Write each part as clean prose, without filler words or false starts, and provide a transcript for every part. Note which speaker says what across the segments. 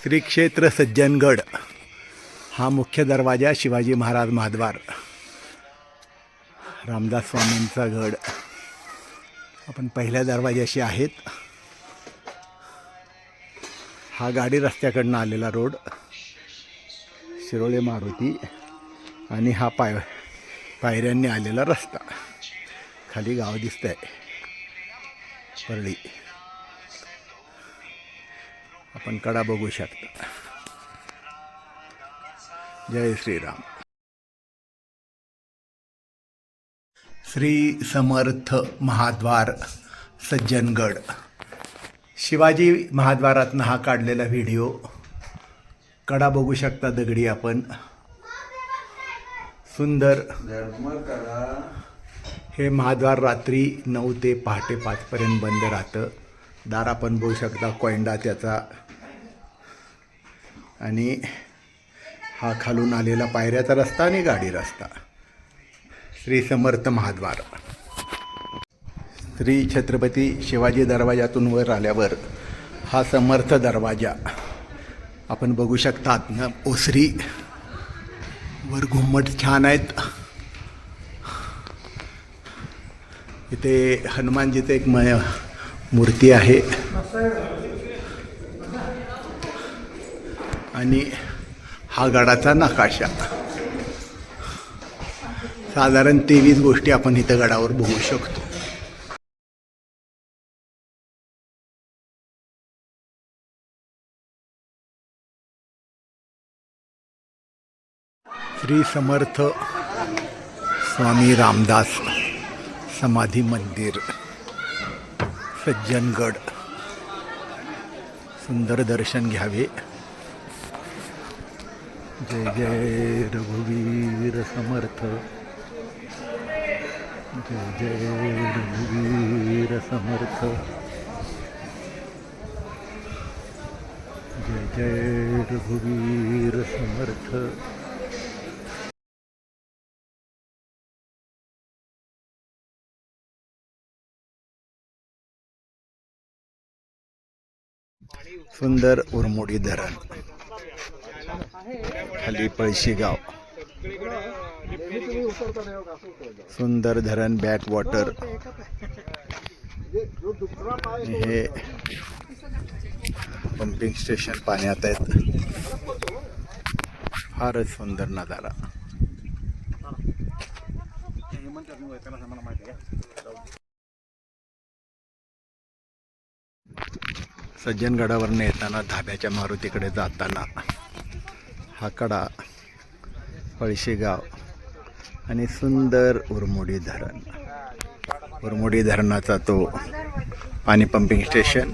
Speaker 1: श्री क्षेत्र सज्जनगड हा मुख्य दरवाजा, शिवाजी महाराज महाद्वार, रामदास स्वामींचा गड. आपण पहिल्या दरवाजाशी आहेत. हा गाडी रस्त्याकडनं आलेला रोड, शिरोळे मारुती, आणि हा पायऱ्यांनी आलेला रस्ता. खाली गाव दिसतंय परळी. आपण कडा बघू शकता. जय श्रीराम. श्री समर्थ महाद्वार सज्जनगड. शिवाजी महाद्वारातनं हा काढलेला व्हिडिओ. कडा बघू शकता दगडी. आपण सुंदर. हे महाद्वार रात्री 9 ते पहाटे 5 पर्यंत बंद राहतं. दार आपण बघू शकता, कोयंडा त्याचा. आणि हा खालून आलेला पायऱ्याचा रस्ता आणि गाडी रस्ता. श्री समर्थ महाद्वार. श्री छत्रपती शिवाजी दरवाजातून वर आल्यावर हा समर्थ दरवाजा आपण बघू शकता. आतनं ओसरी, वर घुम्मट छान आहेत. इथे हनुमानजीचं एक मूर्ती आहे. आणि हा गडाचा नकाशा. साधारण 23 गोष्टी आपण इथं गडावर बघू शकतो. श्री समर्थ स्वामी रामदास समाधी मंदिर सज्जनगड. सुंदर दर्शन घ्यावे. जय जय रघुवीर समर्थ. जय जय रघुवीर समर्थ. जय जय रघुवीर समर्थ. सुंदर उरमोडी धरण. खाली पळशी गाव. सुंदर धरण, बॅक वॉटर. हे पंपिंग स्टेशन पाण्यात आहेत. फारच सुंदर नजारा. सज्जनगडावरनं येताना धाब्याच्या मारुतीकडे जाताना हा कडा, पळशी गाव आणि सुंदर उरमोडी धरण. उरमोडी धरणाचा तो पाणी पंपिंग स्टेशन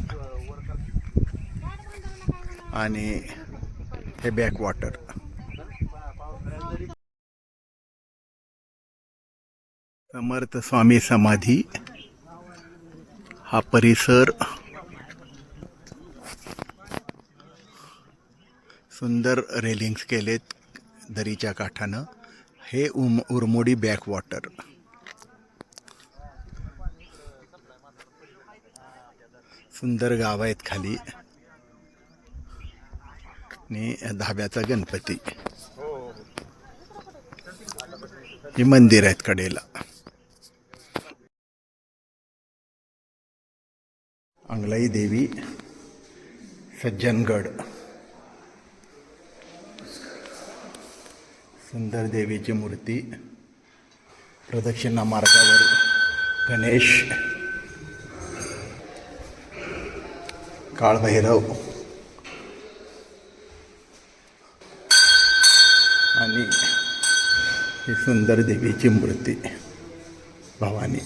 Speaker 1: आणि हे बॅक वॉटर. समर्थ स्वामी समाधी. हा परिसर. सुंदर रेलिंग्स केलेत दरीच्या काठानं. हे उरमोडी बॅक वॉटर. सुंदर गाव आहेत खाली. आणि धाब्याचा गणपती. हे मंदिर आहेत कडेला. अंगलाई देवी सज्जनगड. सुंदर देवीची मूर्ती. प्रदक्षिणा मार्गावर गणेश, काळभैरव आणि ही सुंदर देवीची मूर्ती भवानी.